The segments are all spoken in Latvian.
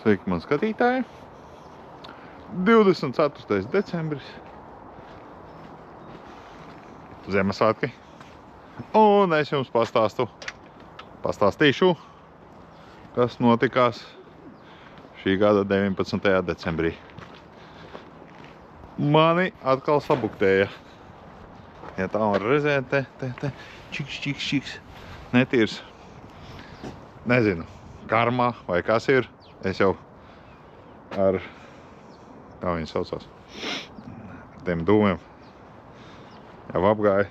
Sveiki, man skatītāji! 24. decembris. Ziemassvētki. Un es jums pastāstīšu, kas notikās šī gada 19. decembrī. Mani atkal sabuktēja. Ja tā var redzēt, te, čiks, netīrs. Nezinu, karmā vai kas ir. Es jau ar, kā viņi saucās, tiem dūmiem jau apgāju,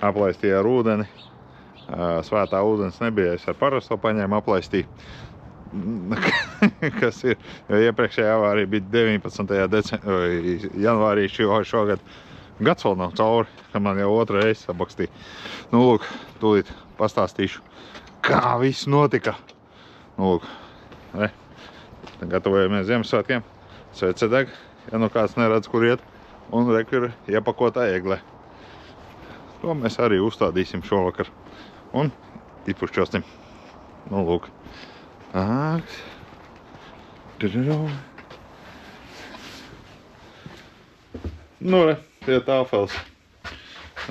aplaistīju ar ūdeni. Svētā ūdens nebija, es ar parasto paņēmu, aplaistīju. Kas ir, jo iepriekšējā avārija bija 19. janvārī šogad. Gads vēl nav cauri, ka man jau otra reize sabakstīja. Nu, lūk, tūlīt pastāstīšu, kā viss notika. Nu, lūk, gatavojamies Ziemassvētkiem. Svece deg, ja nu kāds neredz, kur iet. Un reku ir iepakotā egle. To mēs arī uzstādīsim šovakar. Un izpušķosim. Nu, lūk. Nu, tie tāfels.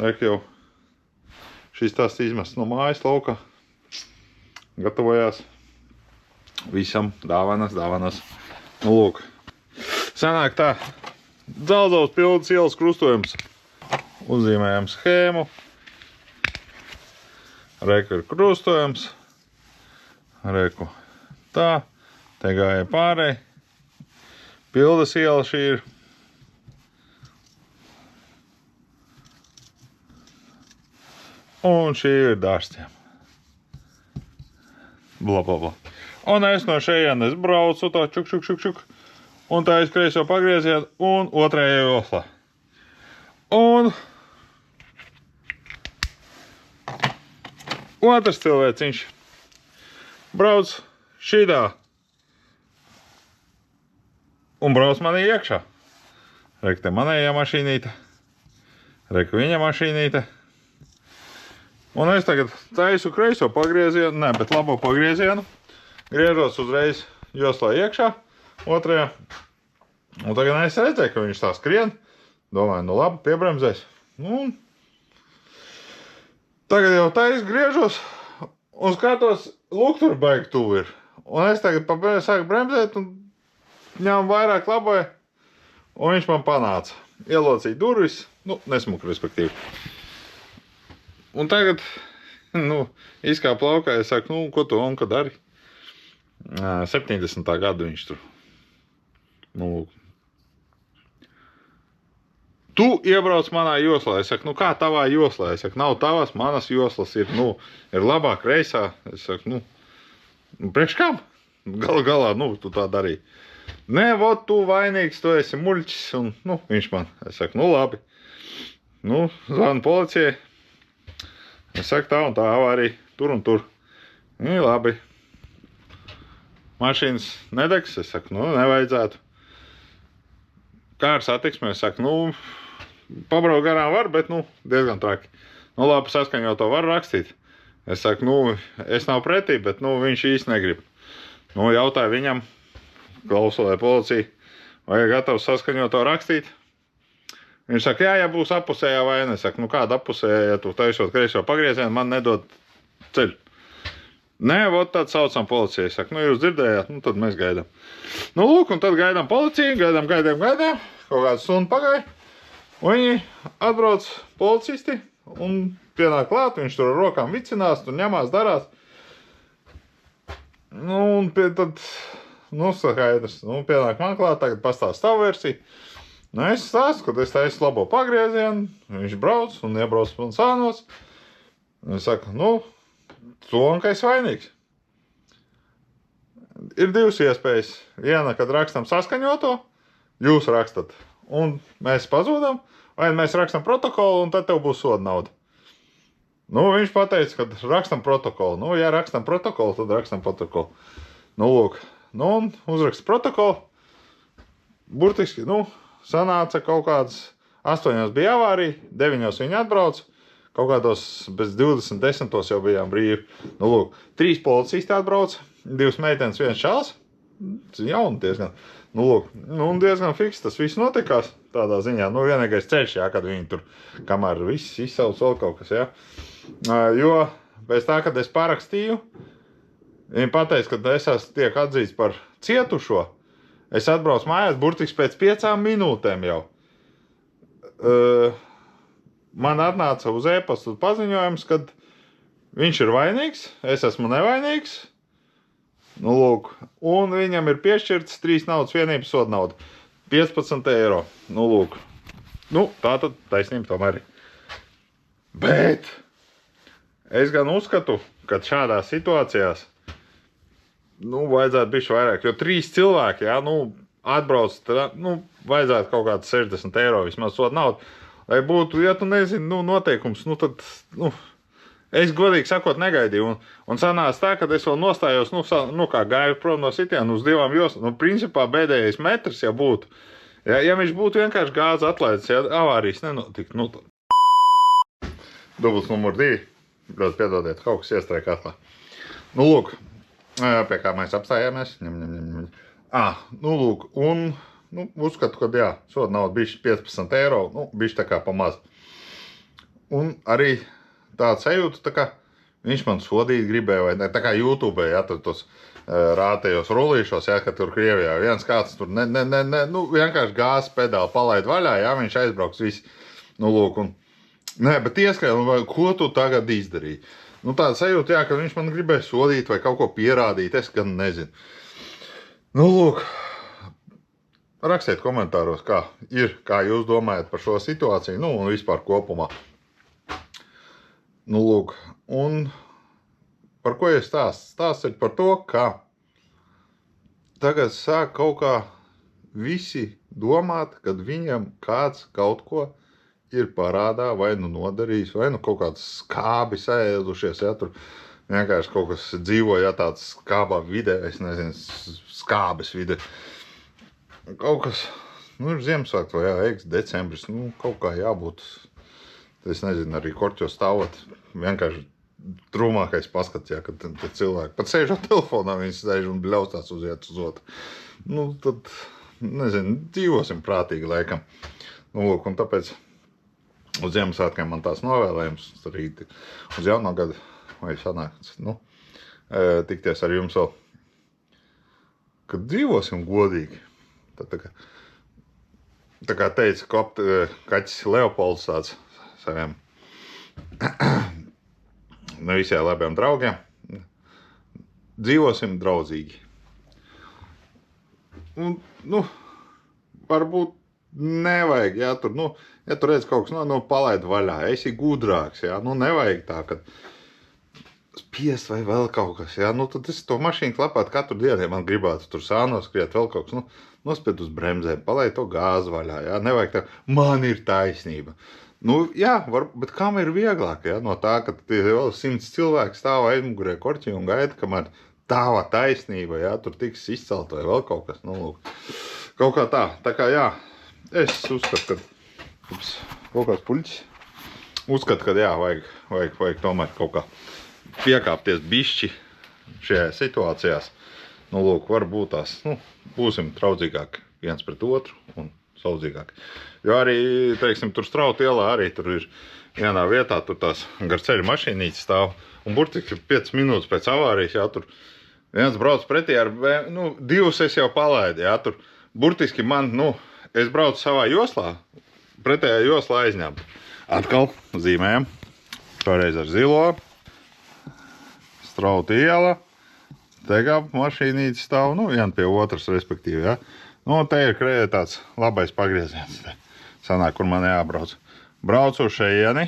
Rek jau šīs tās izmest no mājas lauka. Gatavojās visam dāvanas. Nu, lūk. Sanāk tā. Dzelzavas Pildas ielas krustojums. Uzzīmējam schēmu. Reku ir krustojums. Reku tā. Te gāja pārēj. Pildas iela šī ir. Un šī ir Dārstiem. Bla. Un es no šejienes braucu tā čuk. Un tā es kreiso pagriezienu un otrajā joslā. Un otrs cilvēciņš brauc šitā. Un brauc manī iekšā. Rek te manējā mašīnīte. Rek viņa mašīnīte. Un es tagad taisu kreiso pagriezienu, ne, bet labo pagriezienu. Griežos uzreiz joslā iekšā, otrajā. Un tagad es redzēju, ka viņš tā skrien. Domāju, nu labi, piebremzēs. Nu, tagad jau tais griežos un skatos, lūk, tur baigi tuvu ir. Un es tagad sāku bremzēt un ņēmu vairāk laboja. Un viņš man panāca. Ielocīja durvis, nu, nesmuku respektīvi. Un tagad, nu, izkāp laukā, es saku, nu, ko tu un kad dari? 70. gadu viņš tur. Nu, tu iebrauc manā joslā. Es saku, nu, kā tavā joslā? Es saku, nav tavas, manas joslas ir, nu, ir labāk reisā. Es saku, nu, priekš kam? Galā, nu, tu tā darīji. Nē, vot, tu vainīgs, tu esi muļķis, un, nu, viņš man. Es saku, nu, labi. Nu, zvanu policijai. Es saku, tā un tā avārija, tur un tur. Nu, labi. Mašīnas nedegs, es saku, nu, nevajadzētu. Kā ar satiksmi, es saku, nu, pabraukt garām var, bet, nu, diezgan traki. Nu, labi, saskaņot to var rakstīt. Es saku, nu, es nav pretī, bet, nu, viņš īsti negrib. Nu, jautāju viņam, klausolē policija, vai ir gatavs saskaņot to rakstīt. Viņš saka, jā, ja būs appusējā vaina. Es saku, nu, kāda appusējā, ja tu taisot kreiso pagriezienu, man nedod ceļu. Nē, vot tad saucam policiju. Es saku, nu, jūs dzirdējāt, nu, tad mēs gaidām. Nu, lūk, un tad gaidām policiju, gaidām. Kaut kādu stundu pagāja. Un viņi atbrauc policisti un pienāk klāt, viņš tur ar rokām vicinās, tur ņemās, darās. Nu, un tad, nu, skaidrs, nu, pienāk man klāt, tagad pastāst savu versiju. Nu, es stāstu, kad es taisu labo pagriezienu, viņš brauc un iebrauc man sānos. Un es saku, nu, tu un ka esi vainīgs. Ir divas iespējas. Viena, kad rakstam saskaņoto, jūs rakstat un mēs pazūdam, vai mēs rakstam protokolu un tad tev būs soda nauda. Nu, viņš pateica, kad rakstam protokolu. Nu, ja rakstam protokolu, tad rakstam protokolu. Nu, lūk, nu, un uzraksta protokolu. Burtiski, nu, sanāca kaut kāds 8 bija avārija, 9 viņi atbrauc, kaut kādos bez 20 jau bijām brīvi. Nu, lūk, 3 policisti atbrauc, 2 meitenes, 1 čals. jauni diezgan. Nu, lūk, un diezgan fiks tas viss notikās tādā ziņā. Nu, vienīgais ceļš, jā, kad viņi tur, kamēr viss izsauc vēl kaut kas, jā. Jo pēc tā, kad es parakstīju, viņi pateica, ka es esmu tiek atzīts par cietušo. Es atbraucu mājās burtiski pēc 5 minūtēm jau. Man atnāca uz e-pastu paziņojums, kad viņš ir vainīgs, es esmu nevainīgs. Nu, lūk, un viņam ir piešķirts 3 naudas vienības soda nauda. 15 eiro. Nu, lūk. Nu, tā tad taisnība tomēr ir. Bet es gan uzskatu, ka šādās situācijās vajadzētu bišķi vairāk, jo 3 cilvēki, jā, atbrauc, vajadzētu kaut kāds 60 eiro vismaz soda naudu. Lai būtu, ja tu nezini, noteikums, tad, es godīgi sakot negaidīju. Un sanāca tā, kad es vēl nostājos, kā gāju prom no sitiena uz 2 joslām. Principā bēdējais metrs, ja būtu. Ja viņš būtu vienkārši gāzi atlaidis, ja avārijas nenotika. Dubls numur 2. Ļoti piedodiet, kaut kas iestrēk atlā. Nu, lūk. Pie kā mēs apstājāmies. Lūk, un uzskatu, ka jā, soda nauda bišķi 15 eiro, bišķi tā kā pamaz. Un arī tāda sajūta, tā kā viņš man sodīt gribēja, vai ne, tā kā YouTube, jā, tos rātajos rullīšos, jā, ka tur Krievijā viens kāds tur vienkārši gāzes pedāli palaid vaļā, jā, viņš aizbrauks visi. Nu, lūk, un bet ieskrēja, ko tu tagad izdarīji? Tāda sajūta, jā, ka viņš man gribēja sodīt vai kaut ko pierādīt, es gan nezinu. Nu, lūk, rakstiet komentāros, kā jūs domājat par šo situāciju, un vispār kopumā. Nu, lūk, un par ko es stāstu? Stāstu par to, ka tagad sāk kaut kā visi domāt, kad viņam kāds kaut ko ir parādā, vai nodarījis, vai kaut kāds skābi saēdušies, ja tur vienkārši kaut kas dzīvo, ja tāds skābā vidē, es nezinu, skābes vide. Kaut kas, ir Ziemassvētku, vai jā, decembris, kaut kā jābūt, es nezinu, arī korķos stāvot, vienkārši trūmākais paskats, ja, kad cilvēki pat sēžot telefonā, viņi sēž un bļaustās uz iet uz otru. Tad, nezinu, dzīvosim prātīgi laikam. Lūk, un tāpēc uz Ziemassvētkiem man tās novēlējums, rīt uz jauno gadu, vai sanāks, tikties ar jums vēl, kad dzīvosim godīgi. Tad tā kā teica kaķis Leopolds tāds saviem visiem labiem draugiem, dzīvosim draudzīgi. Varbūt nevajag, ja tur redz kaut kas, palaid vaļā, esi gudrāks, ja, nevajag tā, ka spiest vai vēl kaut kas, ja, tad es to mašīnu klapāt katru dienu, ja man gribētu tur sānoskriet vēl kaut kas, nospied uz bremzēm, palaid to gāzi vaļā, ja, nevajag tā, man ir taisnība. Jā, bet kam ir vieglāk, ja, no tā, ka tie vēl 100 cilvēki stāv aizmugurē korķī un gaida, kamēr tāva taisnība, ja, tur tiks izcelt vai vēl kaut kas, kaut kā tā kā jā, es uzskatu, ka kaut kāds puļķis, uzskatu, ka jā, vajag tomēr kaut kā piekāpties bišķi šajā situācijās. Lūk, varbūt tās, būsim traudzīgāki viens pret otru un saudzīgāki. Jo arī, teiksim, tur Strauta ielā arī tur ir vienā vietā, tur tās gar ceļu mašīnītes stāv, un burtiski 5 minūtes pēc avārijas, jā, tur viens brauc pretī ar, 2 es jau palaidu, jā, tur burtiski man, es braucu savā joslā, pretējā joslā aizņemt. Atkal zīmējam, šoreiz ar zilo, Strauta iela, te kā mašīnītes stāv, viena pie otras, respektīvi, ja. Te ir tāds labais pagrieziens, sanāk, kur man jābrauc. Braucu uz šeieni,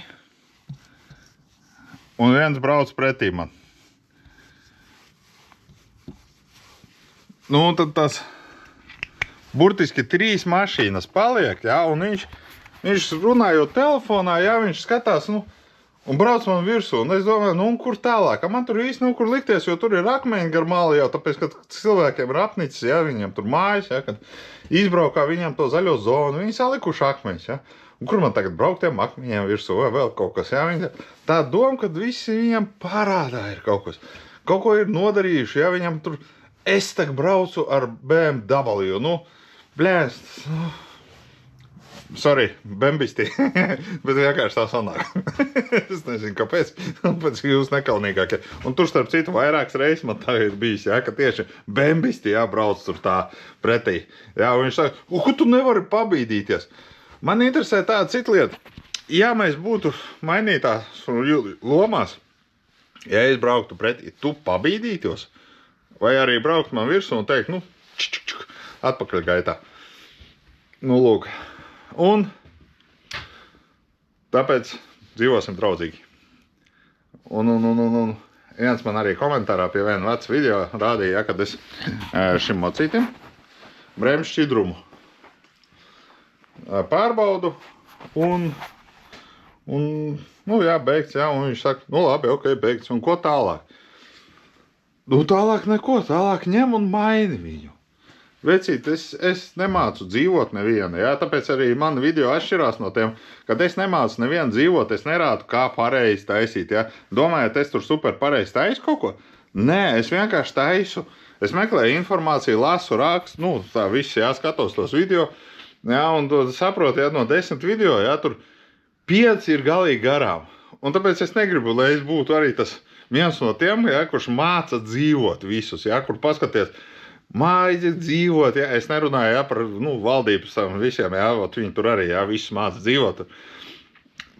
un viens brauc pretī man. Tad tas burtiski 3 mašīnas paliek, ja, un viņš runājot telefonā, ja, viņš skatās, un brauc man virsū, un es domāju, kur tālāk, man tur īsti kur likties, jo tur ir akmeņi gar malu jau, tāpēc, ka cilvēkiem ir apnicis, ja, viņiem tur mājas, ja, kad izbraukā viņiem to zaļo zonu, viņi salikuši akmeņus, ja, un kur man tagad braukt tiem akmeņiem virsū, vai vēl kaut kas, ja, tā doma, kad visi viņiem parādā ir kaut kas, kaut ko ir nodarījuši, ja, viņam tur Es tak braucu ar BMW, nu, blēst, sorry, bembisti, bet vienkārši tā sanāk. Es nezinu, kāpēc, pēc jūs nekalnīgākie. Un tur starp citu vairākas reizes man tā ir bijis, jā, ka tieši bembisti, jā, brauc tur tā pretī. Jā, un viņš saka, ko tu nevari pabīdīties? Man interesē tāda cita lieta. Ja mēs būtu mainītās lomās, ja es brauktu pretī, tu pabīdītos? Vai arī braukt man virsū un teikt, nu, atpakaļ gaitā. Nu, lūk. Un tāpēc dzīvosim draudzīgi. Un viens man arī komentārā pie viena veca video rādīja, ja, kad es šim mocītim bremžu šķidrumu pārbaudu un nu, jā, beigts, jā, un viņš saka, nu, labi, ok, beigts, un ko tālāk? Nu, tālāk neko, tālāk ņem un maini viņu. Vecīt, es nemācu dzīvot nevienu, jā, tāpēc arī mani video atšķirās no tiem, kad es nemācu nevienu dzīvot, es nerādu, kā pareizi taisīt, jā. Domājat, es tur super pareizi taisu kaut ko? Nē, es vienkārši taisu, es meklēju informāciju, lasu, rakstu, nu, tā viss, jā, skatos tos video, jā, un to saprotu, jā, no 10 video, jā, tur 5 ir galīgi garām. Un tāpēc es negribu, lai es būtu arī tas viens no tiem, ja, kurš māca dzīvot visus, ja, kur paskaties, māja dzīvot, ja, es nerunāju, ja, par, nu, valdības visiem, ja, viņi tur arī, ja, visus māca dzīvot.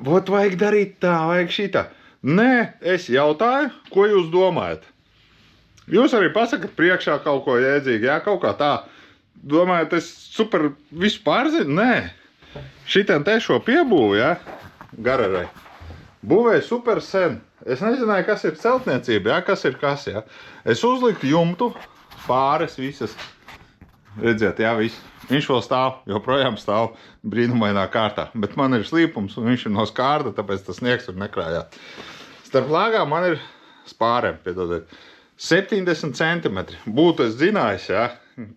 Vot vajag darīt tā, vajag šitā. Nē, es jautāju, ko jūs domājat? Jūs arī pasakat priekšā kaut ko jēdzīgi, ja, kaut kā tā. Domājat, es super visu pārzinu? Nē. Šitien te šo piebūvu, ja, Gararai, būvēju super sen. Es nezināju, kas ir celtniecība, ja, kas ir kas, ja. Es uzliku jumtu, pāres visas. Redziet, jā, viss. Viņš vēl stāv, joprojām stāv brīnumainā kārtā. Bet man ir slīpums, un viņš ir no skārda, tāpēc tas sniegs tur nekrājāt. Starp lāgām man ir spārēm, piedodiet, 70 centimetri. Būtu es zinājis, ja,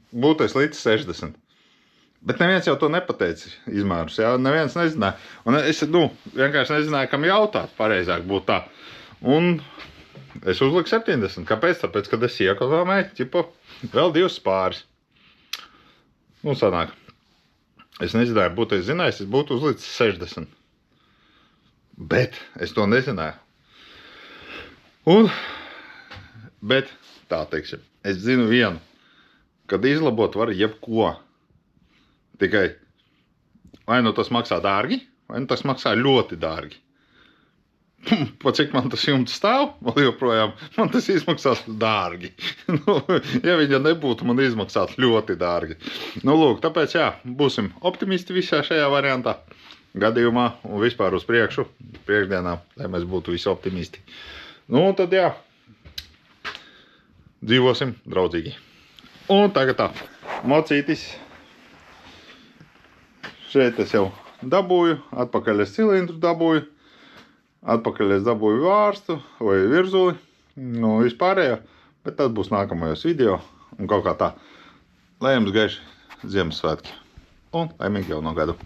būtu es līdz 60. Bet neviens jau to nepateica izmērus, jā, neviens nezināja. Un es, nu, vienkārši nezināju, kam jautāt, pareizāk būtu tā. Un es uzliku 70. Kāpēc? Tāpēc, kad es iekonomēju, ķipa, vēl 2 spāris. Nu, sanāk. Es nezināju, būtu es zinājis, es būtu uzlicis 60. Bet es to nezināju. Bet, tā teiksim, es zinu vienu, kad izlabot var jebko. Tikai vai nu tas maksā dārgi, vai nu tas maksā ļoti dārgi. Pa cik man tas jumts stāv, vēl joprojām, man tas izmaksās dārgi. Nu, ja viņa nebūtu, man izmaksāt ļoti dārgi. Nu, lūk, tāpēc, jā, būsim optimisti visā šajā variantā, gadījumā un vispār uz priekšu, priekšdienā, lai mēs būtu visi optimisti. Nu, tad, jā, dzīvosim draudzīgi. Un tagad tā, mocītis. Šeit es jau dabūju, atpakaļ es cilindru dabūju, atpakaļ es dabūju vārstu vai virzuli, nu vispārējo, bet tas būs nākamajos video un kaut kā tā. Lai jums gaiši Ziemassvētki un laimīgi jauno gadu!